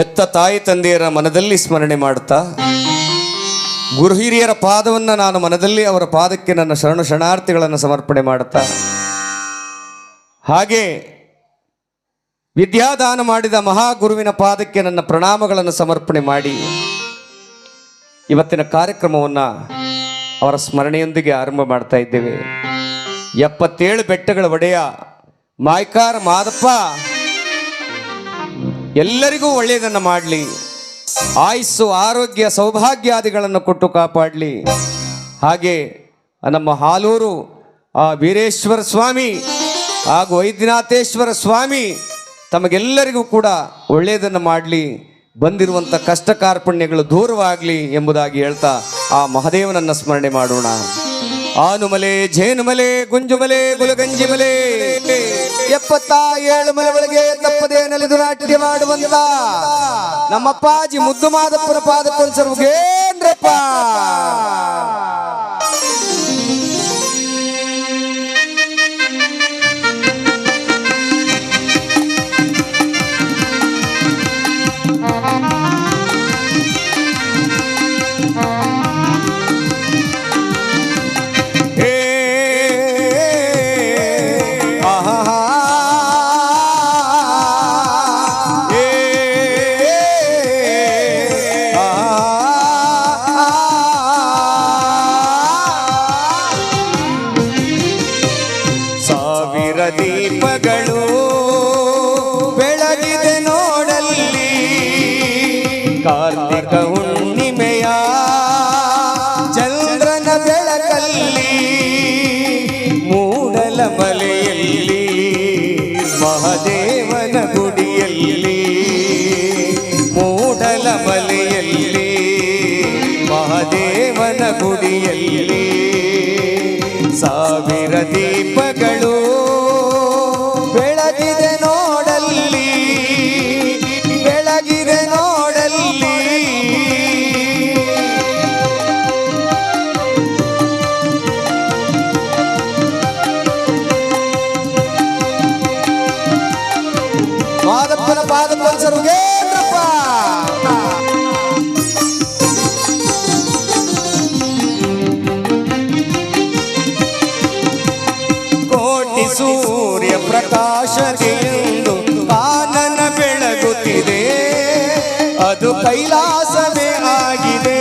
ಎತ್ತ ತಾಯಿ ತಂದೆಯರ ಮನದಲ್ಲಿ ಸ್ಮರಣೆ ಮಾಡುತ್ತಾ, ಗುರು ಹಿರಿಯರ ಪಾದವನ್ನು ನಾನು ಮನದಲ್ಲಿ ಅವರ ಪಾದಕ್ಕೆ ನನ್ನ ಶರಣು ಶರಣಾರ್ಥಿಗಳನ್ನು ಸಮರ್ಪಣೆ ಮಾಡುತ್ತಾ, ಹಾಗೆ ವಿದ್ಯಾದಾನ ಮಾಡಿದ ಮಹಾಗುರುವಿನ ಪಾದಕ್ಕೆ ನನ್ನ ಪ್ರಣಾಮಗಳನ್ನು ಸಮರ್ಪಣೆ ಮಾಡಿ ಇವತ್ತಿನ ಕಾರ್ಯಕ್ರಮವನ್ನು ಅವರ ಸ್ಮರಣೆಯೊಂದಿಗೆ ಆರಂಭ ಮಾಡ್ತಾ ಇದ್ದೇವೆ. 77 ಬೆಟ್ಟಗಳ ಒಡೆಯ ಮಾಯ್ಕಾರ ಮಾದಪ್ಪ ಎಲ್ಲರಿಗೂ ಒಳ್ಳೆಯದನ್ನು ಮಾಡಲಿ, ಆಯುಸ್ಸು ಆರೋಗ್ಯ ಸೌಭಾಗ್ಯಾದಿಗಳನ್ನು ಕೊಟ್ಟು ಕಾಪಾಡಲಿ. ಹಾಗೆ ನಮ್ಮ ಹಾಲೂರು ವೀರೇಶ್ವರ ಸ್ವಾಮಿ ಹಾಗೂ ವೈದ್ಯನಾಥೇಶ್ವರ ಸ್ವಾಮಿ ತಮಗೆಲ್ಲರಿಗೂ ಕೂಡ ಒಳ್ಳೆಯದನ್ನು ಮಾಡಲಿ, ಬಂದಿರುವಂಥ ಕಷ್ಟ ಕಾರ್ಪಣ್ಯಗಳು ದೂರವಾಗಲಿ ಎಂಬುದಾಗಿ ಹೇಳ್ತಾ ಆ ಮಹದೇವನನ್ನು ಸ್ಮರಣೆ ಮಾಡೋಣ. ಆನುಮಲೆ, ಜೇನುಮಲೆ, ಗುಂಜುಮಲೆ, ಗುಲಗಂಜಿಮಲೆ 77 ಮಲೆ ಒಳಗೆ ತಪ್ಪದೇ ನಲಿದು ನಾಟ್ಯ ಮಾಡುವಂತ ನಮ್ಮಪ್ಪಾಜಿ ಮುದ್ದು ಮಾದಪ್ಪನ ಪಾದಕ್ಕೊಂದ್ಸರ್ವಗೇಂದ್ರಪ್ಪ. ದೀಪಗಳು ಬೆಳಗಿದೆ ನೋಡಲ್ಲಿ, ಕಾರ್ತಿಕ ಹುಣ್ಣಿಮೆಯ ಚಂದ್ರನ ಬೆಳಕಲ್ಲಿ, ಮೂಡಲ ಮಲೆಯಲ್ಲಿ ಮಹದೇವನ ಗುಡಿಯಲ್ಲಿ, ಮೂಡಲ ಮಲೆಯಲ್ಲಿ ಮಹದೇವನ ಗುಡಿಯಲ್ಲಿ 1000 ದೀಪಗಳು ಬೆಳಗಿದೆ ನೋಡಲ್ಲಿ, ಬೆಳಗಿದೆ ನೋಡಲ್ಲಿ. ಮಾದಪ್ಪನ ಪಾದಕ್ಕೊಂದ್ಸರ್ವಗೇಂದ್ರಪ್ಪ. ಕೋಟಿ ಸೂರ್ಯ ಪ್ರಕಾಶದಿಂದ ಕಾನನ ಬೆಳಗುತ್ತಿದೆ, ಅದು ಕೈಲಾಸವೇ ಆಗಿದೆ.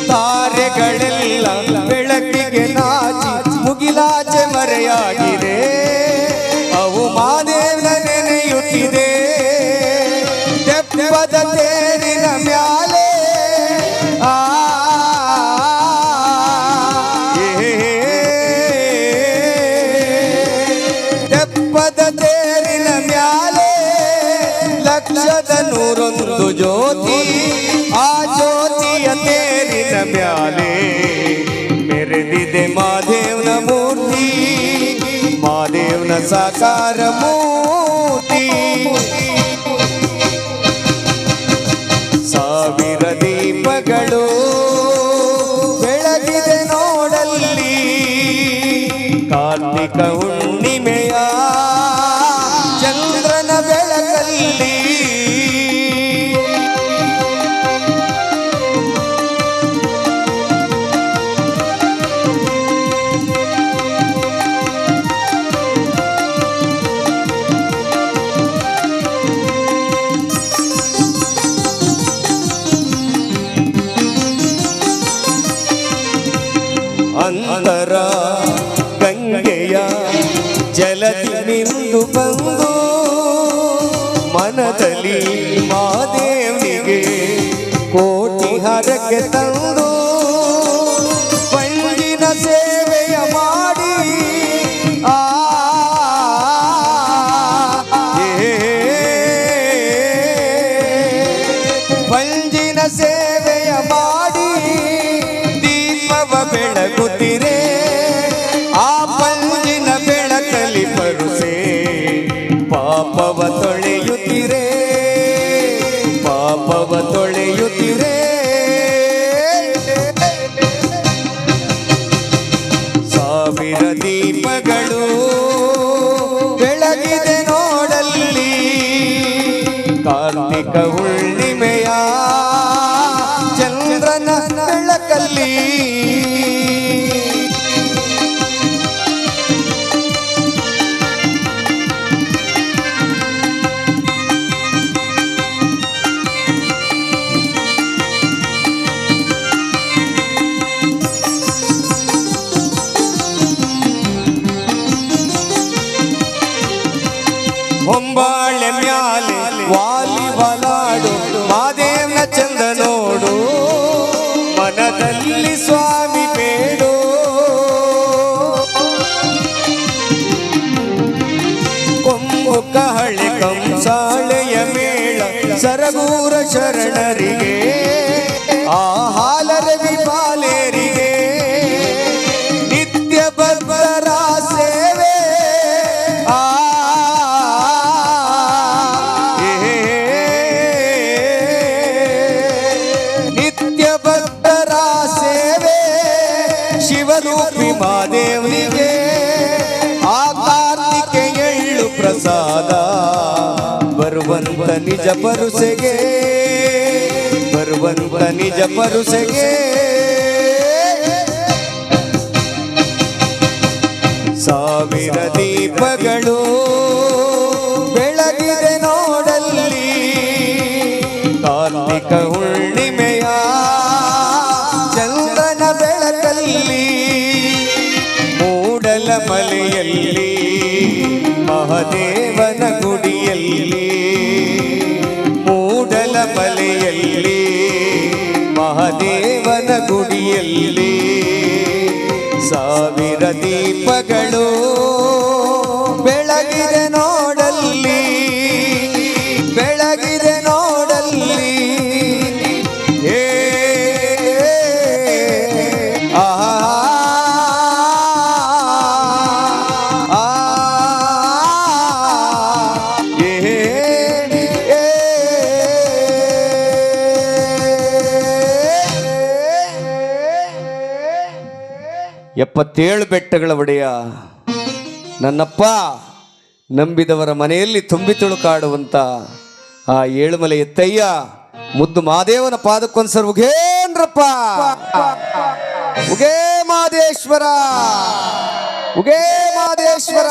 ತಾರೆಗಳೆಲ್ಲ ಬೆಳಕಿಗೆ ನಾಚಿ ಮುಗಿಲಾಚೆ ಮರೆಯಾಗಿದೆ, ಅವು ಮಾದೇವನ ನೆನೆಯುತ್ತಿದೆ. ತೆಪ್ಪದ ತೇರಿನ ಮ್ಯಾಲೆ ತೆಪ್ಪದ ತೇರಿನ ಮ್ಯಾಲೆ 101 ಜ್ಯೋತಿ, ಆ ಜ್ಯೋತಿಯ ತೇರಿನ ಮ್ಯಾಲೆ ಮೆರೆದಿದೆ ಮಾದೇವನ ಮೂರ್ತಿ, ಮಾದೇವನ ಸಾಕಾರ ಮೂರ್ತಿ. 1000 ದೀಪಗಳು ಬೆಳಗಿದೆ ನೋಡಲ್ಲಿ, ಕಾರ್ತಿಕ ಹುಣ್ಣಿಮೆಯ ಚಂದ್ರನ ಬೆಳಕಲ್ಲಿ. ಅಂತರ ಗಂಗೆಯ ಜಲದಿ ಮಿಂದು ಬಂದು ಮನದಲ್ಲಿ ಮಾದೇವನಿಗೆ ಕೋಟಿ ಹರಕೆ ತಂದು ಪಂಜಿನ ಸೇವೆಯ ಮಾಡಿ ಪಂಜಿನ ಸೇವೆಯ ಮಾಡಿ ದೀಪವ ಬೆಳಗುತ್ತಿರೆ, ಆ ಪಂಜಿನ ಬೆಳಕಲಿ ಪರುಸೆ ಪಾಪವ ತೊಳೆಯುತ್ತಿರೆ, ಪಾಪವ ತೊಳೆಯುತ್ತಿರೆ. 1000 ದೀಪಗಳು ಬೆಳಗಿದೆ ನೋಡಲ್ಲಿ ಕಾರ್ತಿಕ ಹುಣ್ಣಿಮೆಯ ಚಂದ್ರನ ಬೆಳಕಲ್ಲಿ ಹೊಂಬಾಳೆ ಮ್ಯಾಲೆ ವಾಲಿ ಬಲಾಡು ಮಾದೇವನ ಚಂದ ನೋಡು ಮನದಲ್ಲಿ ಸ್ವಾಮಿ ಬೇಡು ಕೊಂಬು ಕಹಳೆ ಕಂಸಾಳೆಯ ಮೇಳ ಸರಗೂರ ಶರಣರಿಗೆ ಆ ಹಾಲರವಿ ಬಾಲೇರಿಗೆ ನಿತ್ಯ ಬರ್ಬರ ಸೇವೆ ಆ ಶಿವರೂಪಿ ಮಾದೇವನಿಗೆ ಆ ಕಾರ್ತಿಕೆ ಎಳ್ಳು ಪ್ರಸಾದ ಬರುವಂತ ನಿಜ ಪರುಸೆಗೆ ಬರುವಂತ ನಿಜ ಪರುಸೆಗೆ ಸಾವಿರ ದೀಪಗಳು ಬೆಳಗಿದೆ ನೋಡಲ್ಲಿ ಕಾರ್ತಿಕ ಹುಣ್ಣಿಮೆಯ ಚಂದ್ರನ ಬೆಳಕಲ್ಲಿ ಮೂಡಲ ಮಲೆಯಲ್ಲಿ ಮಹದೇವನ ಗುಡಿಯಲ್ಲಿ ಮೂಡಲ ಮಲೆಯಲ್ಲಿ ಮಹದೇವನ ಗುಡಿಯಲ್ಲಿ ಸಾವಿರ ದೀಪಗಳು ಬೆಳಗಿದೆ ನೋಡಲ್ಲಿ ಬೆಳಗಿದೆ ನೋಡಲ್ಲಿ ಏ ಆಹಾ ಎಪ್ಪತ್ತೇಳು ಬೆಟ್ಟಗಳ ಒಡೆಯ ನನ್ನಪ್ಪ ನಂಬಿದವರ ಮನೆಯಲ್ಲಿ ತುಂಬಿ ತುಳುಕಾಡುವಂತ ಆ ಏಳುಮಲೆ ಎತ್ತಯ್ಯ ಮುದ್ದು ಮಾದೇವನ ಪಾದಕ್ಕೊಂದ್ಸರ್ ಉಗೇನ್ರಪ್ಪ ಉಗೇ ಮಾದೇಶ್ವರ ಉಗೇ ಮಾದೇಶ್ವರ